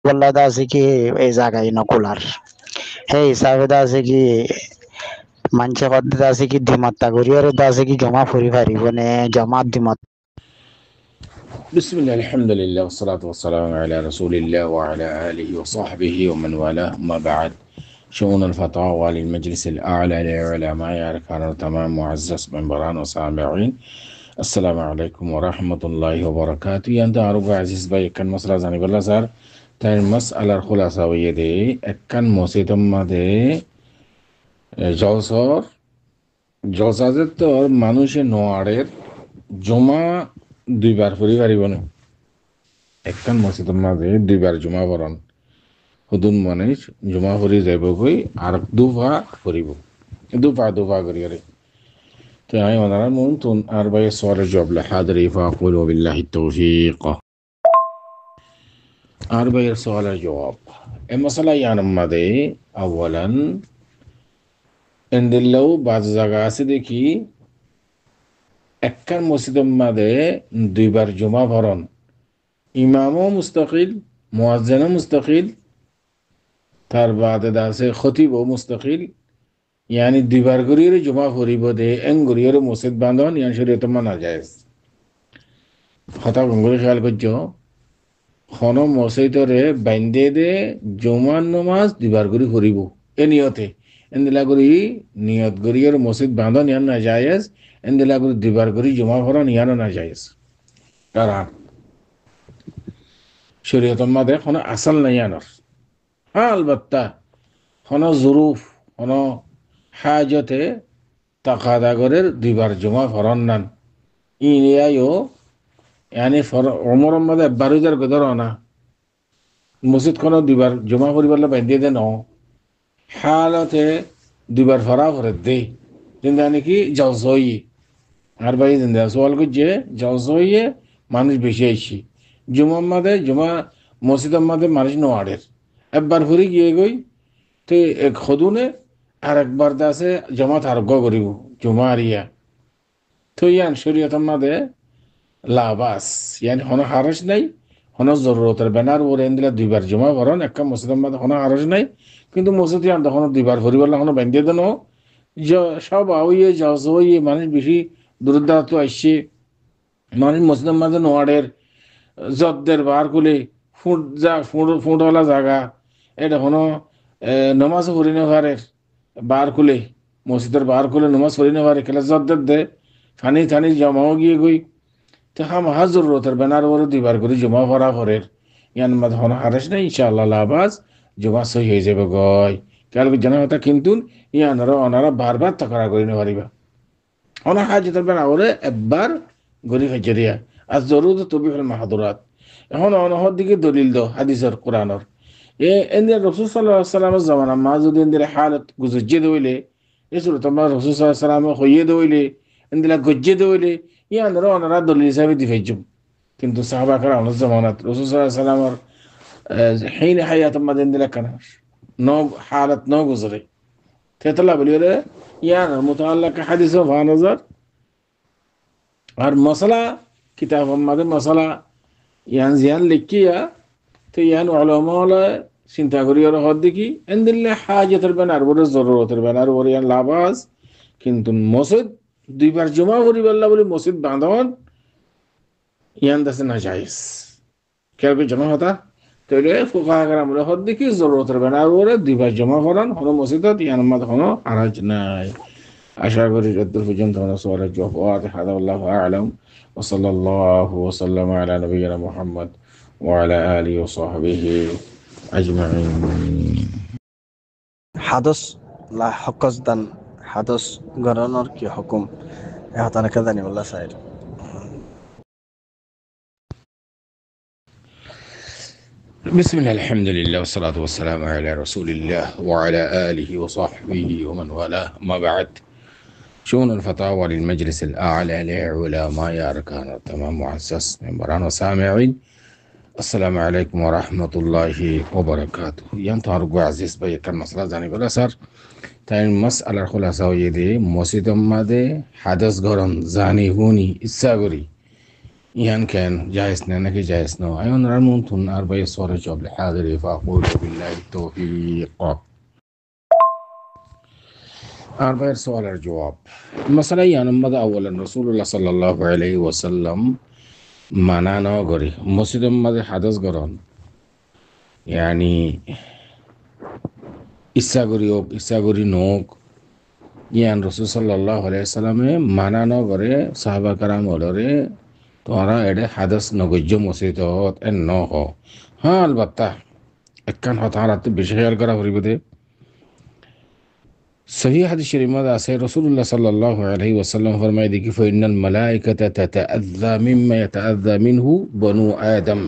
বল্লাদা আছে কি এই জায়গায় নকুলার হে হিসাবে আছে কি মানছে পদ্ধতি আছে কি দিমাত্তা করিয়ার আছে কি জমা ফুরি পারিব নে জমা দিমাত بسم الله الحمد لله والصلاة والسلام على رسول الله وعلى آله وصحبه ومن والاه ما بعد شؤون الفتاوى للمجلس الأعلى للعلماء أركان تمام معزز منبران وسامعين السلام عليكم ورحمة الله وبركاته أنت أرجو عزيز باي كان مسألة زاني بالله صار تاين مسألة الخلاصة ويدي كان موسيتم دي জলসর জলসাজের তো মানুষের নোয়ারের জমা দুইবার ফুরি পারিব না একখান মসজিদের মাঝে দুইবার জমা পড়ন হুদুন মানুষ জমা ফুরি যাইব কই আর দুফা ফুরিব দুফা করি করে তো আমি ওনারা মন তুন আর ভাই সওয়াল জবাব লা হাদরি ফাকুল বিল্লাহি তৌফিক আর ভাই সওয়াল জবাব এই মাসালা ইয়ান মাঝে আওয়ালান এন্দিল্লাও বাজ জায়গা আছে দেখি একখান মসজিদের মাঝে দুইবার জমা পড়ন ইমামও মুস্তাকিল মুয়াজ্জিনও মুস্তাকিল তার বাদে আছে খতিবও মুস্তাকিল ইয়ানি দুইবার করিয়ে জমা পড়িব দে এন করিয়ে মসজিদ বাঁধন ইয়ান শরীয়ত মানা যায় কথা গঙ্গুলি খেয়াল করছো খন মসজিদরে বাইন্দে দে জমার নমাজ দুইবার করে পড়িব এ নিয়তে এন্দিলা করি নিয়ত করিয়ে মসজিদ বাঁধন ইয়ান না যায় এন্দিলা করি দুইবার করে জমা পড়ন ইয়ানও না যায় কারণ শরীয়তের মাঝে কোনো আসল নাই আনার হ্যাঁ আলবাত্তা কোনো জরুফ কোনো হাজতে তাকাদাগরের দুইবার জমা ফরন নান ইনিয়াইও ইয়ানি অমরম মাঝে বারুজার গদর না মসজিদ কোনো দুইবার জমা করিবার বান্ধিয়ে দে ন হালতে দুইবার ফরা করে দে জিন্দা নাকি জলসই আর ভাই জিন্দা সোয়াল করছে জলসইয়ে মানুষ বেশি আইসি জুমার মাঝে জমা মসজিদের মাঝে মানুষ নোয়ারের একবার ফুরি গিয়ে গই তো এক সদুনে আর একবার দাসে জমা আরোগ্য করিব জমা আরিয়া তো ইয়ান শরীয়তের মাঝে লাবাস ইয়ান হন হারস নাই হন জরুরতের বেনার ওর এন্দিলা দুইবার জমা করেন একটা মসজিদের মাঝে হন হারস নাই কিন্তু মসজিদ ইয়ান তখন দুইবার ফুরিবার হন বেঁধে দেন সব আউয়ে জজ হইয়ে মানুষ বেশি দূরদাত আসছে মানুষ মসজিদের মাঝে নোয়ারের জদ্দের বার কুলে ফুটওয়ালা জায়গা এটা কোনো নমাজ পড়ি নেভারের বার কুলে মসজিদের বার কুলে নমাজ পড়ি নেভারে খেলে জদ্দের দে ফানি থানি জমাও গিয়ে গই তো হাজ জরুরতের বেনার ওর দুইবার করে জমা ভরা ভরের ইয়ান মাঝে হন হারেস নেই ইনশাআল্লাহ লাবাজ জমা সই হয়ে যাবে গয় কাল জানা কথা কিন্তু ইয়ানারা ওনারা বারবার তাকরা করে নেভারিবা ওনার হাজতের বেনা ওরে একবার গরি খাইছে দিয়া আর জরুর তবিফুল মাহাদুরাত এখন অনহর দিকে দলিল দো হাদিসের কোরআনর এন্দিরা রাসূল সাল্লাল্লাহু আলাইহি ওয়াসাল্লামের জামানা মা যদি এন্দিরা হালত গুজজে দইলে এসুর তোমার রাসূল সাল্লাল্লাহু আলাইহি ওয়াসাল্লাম হইয়ে দইলে এন্দিরা গজ্জে দইলে ইয়ানরা ওনারা দলিল হিসাবে দিফাইজুম কিন্তু সাহাবা کرام জামানাত রাসূল সাল্লাল্লাহু আলাইহি ওয়াসাল্লামের حين حيات মধ্যে এন্দিরা কানা নো হালত নো গুজরে তেতলা বলিরে ইয়ান মুতাআল্লাক হাদিস ওয়া নজর আর মশলা কিতাব মধ্যে মশলা ইয়ান জিয়ান লিখিয়া তো ইয়ান উলামা চিন্তা করি আর হদ দেখি এন্দিল্লা হাজতের বেনার বড় জরুরতের বেনার বড় ইয়ান লাবাস কিন্তু মসজিদ দুইবার জমা করিবার বলে মসজিদ বাঁধন ইয়ান দাসে না জায়েজ কেউ জমা হতা তাহলে ফুকাহা کرام হদ দেখি জরুরতের বেনার বড় দুইবার জমা করান হলো মসজিদত ইয়ান মত হলো হারাজ নাই আশা করি যত পর্যন্ত সওয়াল জবাব হাদা আল্লাহু আ'লাম ওয়া সাল্লাল্লাহু ওয়া সাল্লামা আলা নবিয়িনা মুহাম্মদ ওয়া আলা আলিহি ওয়া সাহবিহি আজমাইন হাদস লা হকসদান হাদস গরানোর কি হুকুম এহাতানে কে জানি আল্লাহ সাইর بسم الله الحمد لله والصلاة والسلام على رسول الله وعلى آله وصحبه ومن والاه ما بعد شؤون الفتاوى للمجلس الأعلى لعلماء أركان تمام معزز منبران وسامعين السلام عليكم ورحمة الله وبركاته ينتهرق عزيز بيكر مسألة زاني بلا سر تاين مسألة خلاصة ويدي مسجد ماده حدث غران زاني هوني إساغري ইয়ান কেন জায়েজ না নাকি জায়েজ না আয়ন রামুন আর ভাই সরে জব হাজির ফাকুল বিল্লাহি তৌফিক আর ভাইয়ের সওয়ালের জবাব মাসালা ইয়ান মধ্যে আউয়ালান রাসূলুল্লাহ সাল্লাল্লাহু আলাইহি ওয়াসাল্লাম মানা ন করে মসজিদের মধ্যে হাদাস গরন ইয়ানি ইচ্ছা করি হোক ইচ্ছা করি নোক ইয়ান রসুল সাল্লাল্লাহু আলাইহি ওয়াসাল্লামে মানা ন করে সাহাবা কারাম হলরে তোরা এডে হাদাস নগজ্য মসজিদত এন ন হ হ্যাঁ আলবাত্তা একখান হতাহারাত বেশি খেয়াল করা করিব দে সহি হাদিস শরীফ মধ্যে আছে রাসূলুল্লাহ সাল্লাল্লাহু আলাইহি ওয়াসাল্লাম ফরমায় দেখি ফাইনাল মালাইকাতা তাতাআযযা মিম্মা ইয়াতাআযযা মিনহু বনু আদম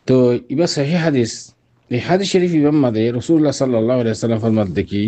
তো ইবা সহি হাদিস এই হাদিস শরীফ ইমাম মধ্যে রাসূলুল্লাহ সাল্লাল্লাহু আলাইহি ওয়াসাল্লাম ফরমাত দেখি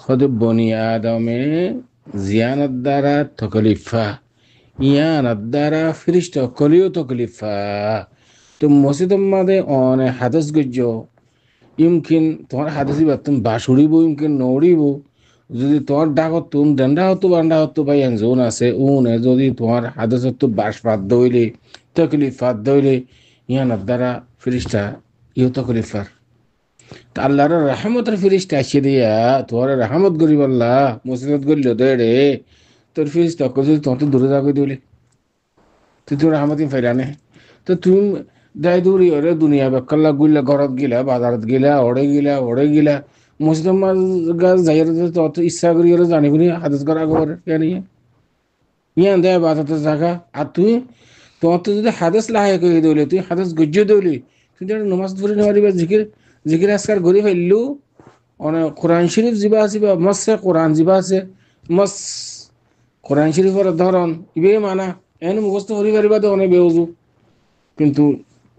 হদ বনি আদমে জিয়ানাত দ্বারা তকলিফা ইয়ানাত দ্বারা ফেরেশতা কলিও তকলিফা তো মসজিদের মধ্যে অনেক হাদাস গজ্য ইমকিন তোমার হাদিসি বাতুম বাস উড়িব ইমকিন নড়িব যদি তোমার ডাকত তুমি ডান্ডা হতো বান্ডা হতো বা জোন আছে উনে যদি তোমার হাদিসত বাস বাদ দইলে তকলিফ বাদ দইলে ইয়ানার দ্বারা ফিরিস্তা ইও তকলিফার তা আল্লাহর রহমতের ফিরিস্তা আসিয়ে দিয়া তোমার রহমত গরিব আল্লাহ মুসিবত গরিল দে রে তোর ফিরিস্তা যদি তোমার তো দূরে যাবে দিলে তুই তোর রহমতি ফেরানে তো তুমি দায় দূরি ওরে দুনিয়া বেকাল্লা গুলা ঘরত গিলা বাজারত গিলা ওড়ে গিলা মসজিদ গাছ যাই তত ইচ্ছা করি ওরা জানি বুনি হাদস করা খবর ইয়ান দেয় বাজাতে জায়গা আর তুই তোমার তো যদি হাদস লাহে করে দৌলে তুই হাদস গজ্য দৌলি তুই নমাজ ধরে নেওয়ারিবা জিকির আজকার ঘুরি ফেললু অনেক কোরআন শরীফ যিবা আছে বা মস্যে কোরআন যিবা আছে মস কোরআন শরীফের ধরন ইবে মানা এন মুখস্থ করি পারিবা তো অনেক বেউজু কিন্তু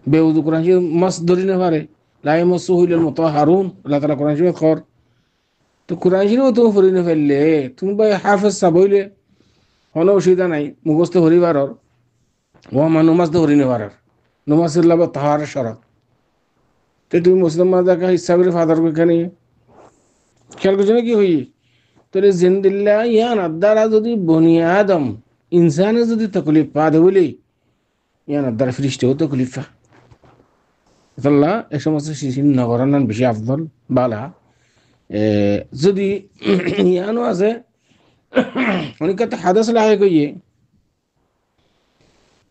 বেউজু কোরআন শরীফ মাস ধরি না পারে লাই মসু হইলের মতো হারুন আল্লাহ তালা কোরআন শরীফ খর তো কোরআন শরীফ তুমি ফরি না ফেললে তুমি বা হাফেজ চাবইলে কোনো অসুবিধা নাই মুখস্থ হরিবারর ও আমার নমাজ তো হরি না পারার নমাজ বা তাহার শরৎ তো তুমি মুসলিম মাদাকে ইচ্ছা করে ফাদার এখানে খেয়াল করছো না কি হই তোর জিন্দিল্লা ইয়ান আদারা যদি বনি আদম ইনসানে যদি তকলিফ পা দে বলি ইয়ান আদারা ফিরিস্তেও তকলিফ পা আল্লাহ এই সমস্ত শিশির নগরান বেশি আফদল বালা যদি ইয়ানো আছে অনেক হাদাস লাহে কইয়ে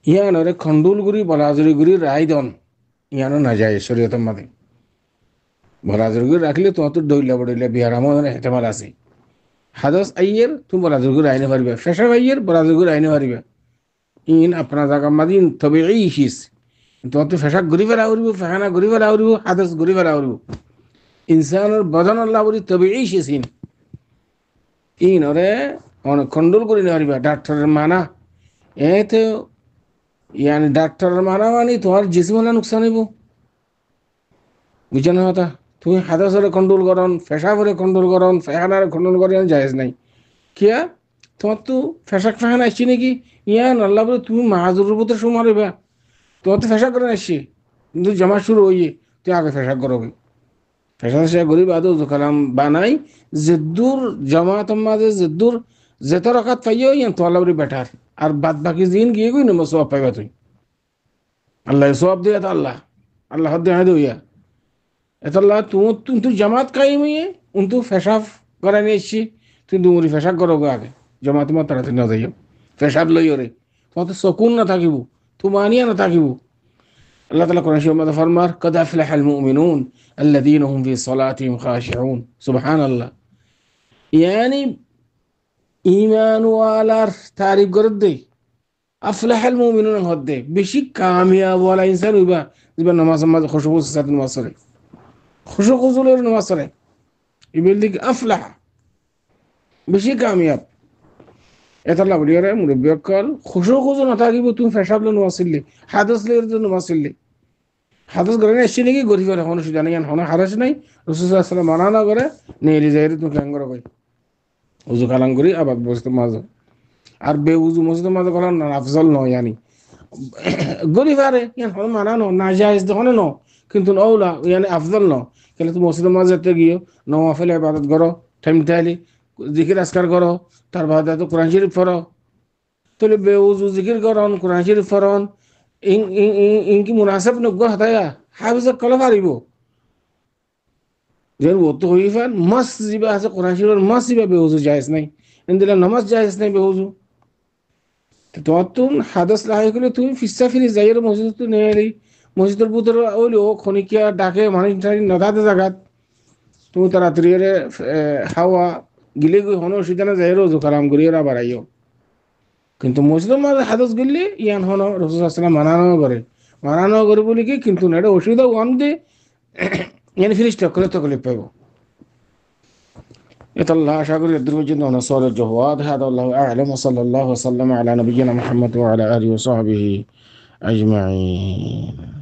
ইয়ানরে খন্ডুলগুড়ি বলাজুরিগুড়ি রায়দন ইয়ানো না যায় শরীয়তের মাঝে বলাজুরিগুড়ি রাখলে তোমার তো দইলা বড়ইলা বিহার আমার হেতেমাল আছে হাদাস আইয়ের তুমি বলাজুরিগুড়ি আইনে পারিবে ফেসাব আইয়ের বলাজুরিগুড়ি আইনে পারিবে ইন আপনার জায়গা মাদিন তবে এই হিস তোমার তো ফেসাক ঘুরি ফেলা উড়িব ফেহানা ঘুরি ফেলা উড়িব হাদাস ঘুরি ফেলা উড়িব ইনসানের বদন আল্লাহ বলি তবে এই শেষিন ইন ওরে অনেক খন্ডল করি না পারিবা ডাক্তারের মানা এতে ইয়ানি ডাক্তারের মানা মানে তোমার জিসিমনা নুকসান হইব বুঝছো না কথা তুমি হাদাসরে কন্ট্রোল করন ফেসাবরে কন্ট্রোল করন ফেহানারে কন্ট্রোল করেন জায়েজ নাই কিয়া তোমার তো ফেসাক ফেহানা আসছি নাকি ইয়ান আল্লাহ বলে তুমি মাহাজুরের উপর সময় রইবা তোমার তো ফেসাক করে আসছি কিন্তু জমা শুরু হইয়ে তুই আগে ফেসাক করবি ফেসা শেষা গরিব আদৌ কালাম বানাই জেদ্দুর জামাতের মাঝে জেদ্দুর যেত রকাত পাইও ইয়ান তো আল্লাহ বেটার আর বাদ বাকি দিন গিয়ে গই না সব পাইবা তুই আল্লাহ সব দিয়ে আল্লাহ আল্লাহ দিয়ে দইয়া এতাল্লাহ তুই জামাত কাইম হইয়ে উন্তু ফেসাব করাই নিয়ে এসছি তুই দুমুরি ফেসাব করো আগে জামাত তোমার তাড়াতাড়ি না যাইও ফেসাব লই ওরে তোমার তো শকুন না থাকিব তুমানিয়া না থাকিব আল্লাহ তাআলা কোরআন শরীফে ফরমার قد أفلح المؤمنون الذين هم في صلاتهم خاشعون সুবহানাল্লাহ ইয়ানি ঈমান ওয়ালার তারিফ করে দেই আফলাহ আল মুমিনুন হদে বেশি কামিয়াব ওয়ালা ইনসান হইবা যে নামাজ খুশুর সাথে নামাজ পড়ে খুশুর নামাজ পড়ে ইবিল দিক আফলাহ বেশি কামিয়াব এতাল্লাহ বলি রে মুরব্বি কল খুশুর না থাকিব তুমি ফেসাবলে নামাজ পড়লে হাদাস লের জন্য নামাজ পড়লে হাদাস করে এসে নাকি গরিবের হন সুজা নাই হন হারাস নাই রাসূল সাল্লাল্লাহু আলাইহি ওয়াসাল্লাম মানা না করে নেলি যাইরে তুমি কাঙ্গর কই উযু কালাম করি আবার বসতে মাঝে আর বেউজু মসজিদের মাঝে কলাম না আফজল নয় জানি গরিব আরে ইয়ান হন মানা ন না জায়েজ দেখনে ন কিন্তু নওলা ইয়ানি আফজল ন কেন তুমি মসজিদের মাঝে যেতে গিয়ে নওয়াফিল ইবাদত করো টাইম টাইলি জিকির আজকার করো তার বাদে তো কোরআন শরীফ পড়ো তাহলে বেউজু জিকির করন কোরআন শরীফ ফরন ইনকি মুনাসাব নগ্য হাতায়া হাফিজক কলে পারিব যেন ওতো হইফান মাস জিবা আছে কোরআন শরীফের মাস জিবা বেউজু জায়েজ নাই ইনদিলা নামাজ জায়েজ নাই বেউজু তোয়াতুন হাদাস লাহি কলে তুমি ফিসা ফিরি যাইয়ের মসজিদ তো নেয়ালি মসজিদের ভিতর ওইলো খনিকিয়া ডাকে মানুষ নদাতে জাগাত তুমি তাড়াতাড়ি হাওয়া গিলে গই হনো সিদানা যাইয়ের ওজু কালাম করিয়ে বাড়াইও কিন্তু মুসলিম হাদস গেলে ইয়ান হন রসুলাম মানানো করে বলি কি কিন্তু না এটা অসুবিধা ওয়ান দে ইয়ান ফিরিস্ট করে তকলিফ পাইব এটা আল্লাহ আশা করি এর জন্য নসর জওয়াদ হাদা আল্লাহু আ'লাম ওয়া সাল্লাল্লাহু ওয়া সাল্লামা আলা নবিয়িনা মুহাম্মদ ওয়া আলা আলিহি ওয়া সাহবিহি আজমাইন